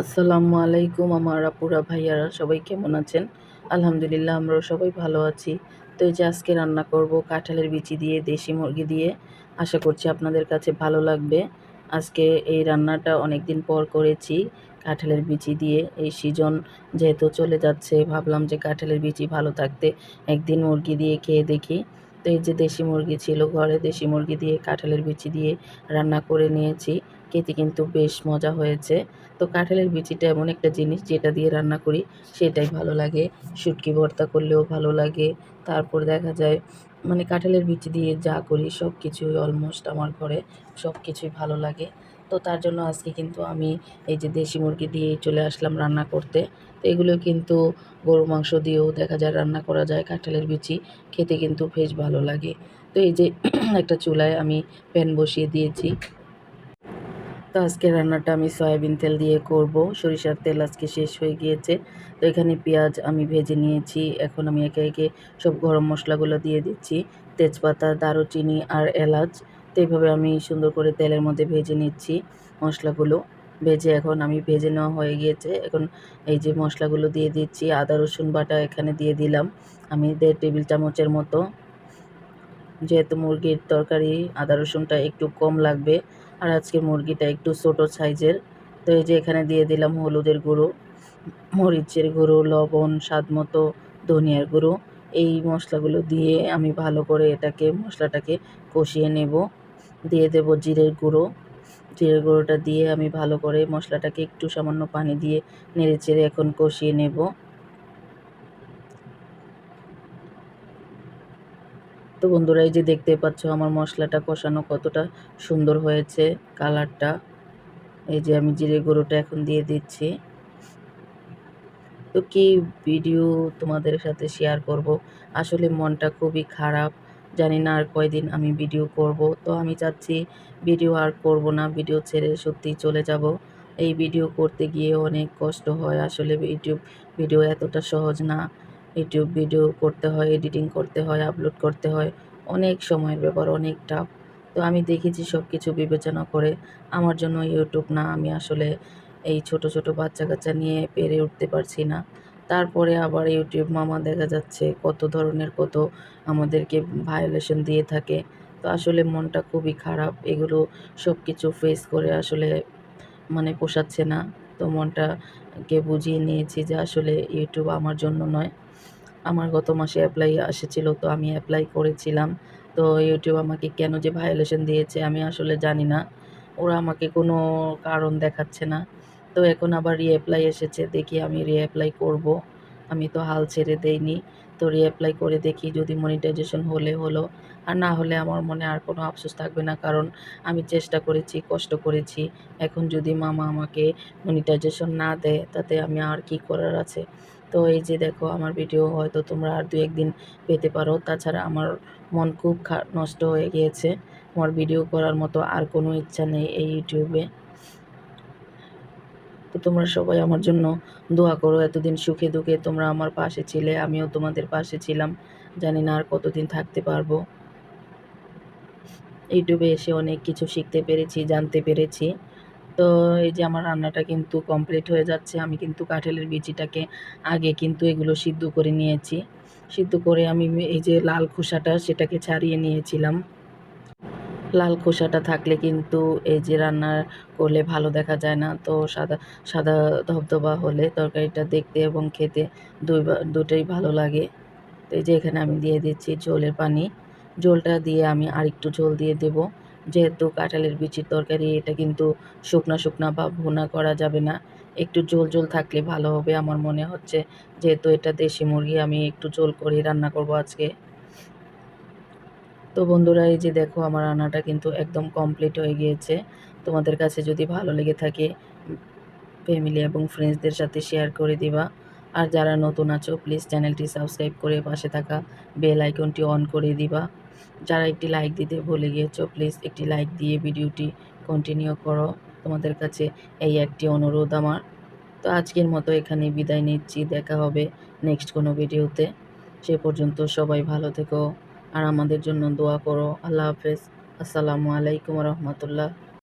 আসসালামু আলাইকুম আমার আপুরা ভাইয়ারা সবাই কেমন আছেন? আলহামদুলিল্লাহ আমরাও সবাই ভালো আছি। তো এই যে আজকে রান্না করব কাঁঠালের বিচি দিয়ে দেশি মুরগি দিয়ে। আশা করছি আপনাদের কাছে ভালো লাগবে। আজকে এই রান্নাটা অনেকদিন পর করেছি কাঁঠালের বিচি দিয়ে। এই সিজন যেহেতু চলে যাচ্ছে ভাবলাম যে কাঁঠালের বিচি ভালো থাকতে একদিন মুরগি দিয়ে খেয়ে দেখি। তো এই যে দেশি মুরগি ছিল ঘরে, দেশি মুরগি দিয়ে কাঁঠালের বিচি দিয়ে রান্না করে নিয়েছি। খেতে কিন্তু বেশ মজা হয়েছে। তো কাঁঠালের বিচিটা এমন একটা জিনিস যেটা দিয়ে রান্না করি সেটাই ভালো লাগে। শুটকি ভর্তা করলেও ভালো লাগে। তারপর দেখা যায় মানে কাঁঠালের বিচি দিয়ে যা করি সব কিছুই অলমোস্ট আমার ঘরে সব কিছুই ভালো লাগে। তো তার জন্য আজকে কিন্তু আমি এই যে দেশি মুরগি দিয়েই চলে আসলাম রান্না করতে। তো এগুলো কিন্তু গরুর মাংস দিয়েও দেখা যায় রান্না করা যায় কাঁঠালের বিচি। খেতে কিন্তু বেশ ভালো লাগে। তো এই যে একটা চুলায় আমি প্যান বসিয়ে দিয়েছি। তো আজকের রান্নাটা আমি সয়াবিন তেল দিয়ে করব। সরিষার তেল আজকে শেষ হয়ে গিয়েছে। তো এখানে পেঁয়াজ আমি ভেজে নিয়েছি। এখন আমি একে একে সব গরম মশলাগুলো দিয়ে দিচ্ছি। তেজপাতা, দারুচিনি আর এলাচ। তো এইভাবে আমি সুন্দর করে তেলের মধ্যে ভেজে নিচ্ছি মশলাগুলো। ভেজে এখন আমি ভেজে নেওয়া হয়ে গিয়েছে। এখন এই যে মশলাগুলো দিয়ে দিচ্ছি। আদা রসুন বাটা এখানে দিয়ে দিলাম আমি 1.5 টেবিল চামচের মতো। যেহেতু মুরগির তরকারি আদা রসুনটা একটু কম লাগবে আর আজকে মুরগিটা একটু ছোটো সাইজের। তো এই যে এখানে দিয়ে দিলাম হলুদের গুঁড়ো, মরিচের গুঁড়ো, লবণ, স্বাদমতো ধনিয়ার গুঁড়ো। এই মশলাগুলো দিয়ে আমি ভালো করে মশলাটাকে কষিয়ে নেব। দিয়ে দেব জিরের গুঁড়ো। জিরের গুঁড়োটা দিয়ে আমি ভালো করে মশলাটাকে একটু সামান্য পানি দিয়ে নেড়েচেড়ে এখন কষিয়ে নেব। তো বন্ধুরা এই যে দেখতে পাচ্ছ আমার মশলাটা কষানো কতটা সুন্দর হয়েছে কালারটা। এই যে আমি জিরে গুঁড়োটা এখন দিয়ে দিচ্ছি। তো কি ভিডিও তোমাদের সাথে শেয়ার করব, আসলে মনটা খুবই খারাপ। জানি না আর কয়দিন আমি ভিডিও করব। তো আমি চাচ্ছি ভিডিও আর করব না, ভিডিও ছেড়ে সত্যিই চলে যাব। এই ভিডিও করতে গিয়ে অনেক কষ্ট হয়। আসলে ভিডিও এতটা সহজ না। ইউটিউব ভিডিও করতে হয়, এডিটিং করতে হয়, আপলোড করতে হয়। অনেক সময়ের ব্যাপার, অনেক টাফ। তো আমি দেখেছি সব কিছু বিবেচনা করে আমার জন্য ইউটিউব না, আমি আসলে এই ছোট, ছোট বাচ্চা-কাচ্চা নিয়ে পেরে উঠতে পারছি না। তারপরে আবার ইউটিউব মামা দেখা যাচ্ছে কত ধরনের আমাদেরকে ভায়োলেশন দিয়ে থাকে। তো আসলে মনটা খুবই খারাপ। এগুলো সবকিছু ফেস করে আসলে মানে পোষাচ্ছে না। তো মনটাকে বুঝিয়ে নিয়েছি যে আসলে ইউটিউব আমার জন্য নয়। আমার গত মাসে এপ্লাই এসেছিল, তো আমি এপ্লাই করেছিলাম। তো ইউটিউব আমাকে কেন যে ভায়োলেশন দিয়েছে আমি আসলে জানি না। ওরা আমাকে কোনো কারণ দেখাচ্ছে না। তো এখন আবার রিঅ্যাপ্লাই এসেছে। দেখি আমি রিঅ্যাপ্লাই করব। আমি তো হাল ছেড়ে দেইনি। তো রিঅ্যাপ্লাই করে দেখি যদি মনিটাইজেশন হলে হলো। আর না হলে আমার মনে আর কোনো আফসোস থাকবে না। কারণ আমি চেষ্টা করেছি, কষ্ট করেছি। এখন যদি মামা আমাকে মনিটাইজেশন না দেয় তাতে আমি আর কি করার আছে? তো এই যে দেখো আমার ভিডিও হয়তো তোমরা আর ২-১ দিন পেতে পারো। তাছাড়া আমার মন খুব নষ্ট হয়ে গিয়েছে। আমার ভিডিও করার মতো আর কোনো ইচ্ছা নেই এই ইউটিউবে। তো তোমরা সবাই আমার জন্য দোয়া করো। এতদিন সুখে দুঃখে তোমরা আমার পাশে ছিলে, আমিও তোমাদের পাশে ছিলাম। জানি না আর কতদিন থাকতে পারবো। ইউটিউবে এসে অনেক কিছু শিখতে পেরেছি, জানতে পেরেছি। তো এই যে আমার রান্নাটা কিন্তু কমপ্লিট হয়ে যাচ্ছে। আমি কিন্তু কাঁঠালের বিচিটাকে আগে কিন্তু এগুলো সিদ্ধ করে নিয়েছি। সিদ্ধ করে আমি এই যে লাল খোসাটা সেটাকে ছাড়িয়ে নিয়েছিলাম। লাল খোসাটা থাকলে কিন্তু এই যে রান্না করলে ভালো দেখা যায় না। তো সাদা সাদা ধবধবা হলে তরকারিটা দেখতে এবং খেতে দুটোই ভালো লাগে। তো এই যে এখানে আমি দিয়ে দিচ্ছি ঝোলের পানি। ঝোলটা দিয়ে আমি আরেকটু ঝোল দিয়ে দেব। যেহেতু কাঁঠালের বিচির তরকারি এটা কিন্তু শুকনা, শুকনা বা ভুনা করা যাবে না। একটু ঝোল, ঝোল থাকলে ভালো হবে আমার মনে হচ্ছে। যেহেতু এটা দেশি মুরগি আমি একটু ঝোল করেই রান্না করব আজকে। তো বন্ধুরা এই যে দেখো আমার রান্নাটা কিন্তু একদম কমপ্লিট হয়ে গিয়েছে। তোমাদের কাছে যদি ভালো লেগে থাকে ফ্যামিলি এবং ফ্রেন্ডসদের সাথে শেয়ার করে দিবা। আর যারা নতুন আছো প্লিজ চ্যানেলটি সাবস্ক্রাইব করে পাশে থাকা বেল আইকনটি অন করে দিবা। যারা একটি লাইক দিতে ভুলে গিয়েছো প্লিজ একটি লাইক দিয়ে ভিডিওটি কন্টিনিউ করো। তোমাদের কাছে এই একটি অনুরোধ আমার। তো আজকের মতো এখানেই বিদায় নিচ্ছি। দেখা হবে নেক্সট কোনো ভিডিওতে। সে পর্যন্ত সবাই ভালো থেকো আর আমাদের জন্য দোয়া করো। আল্লাহ হাফেজ। আসসালামু আলাইকুম রহমতুল্লাহ।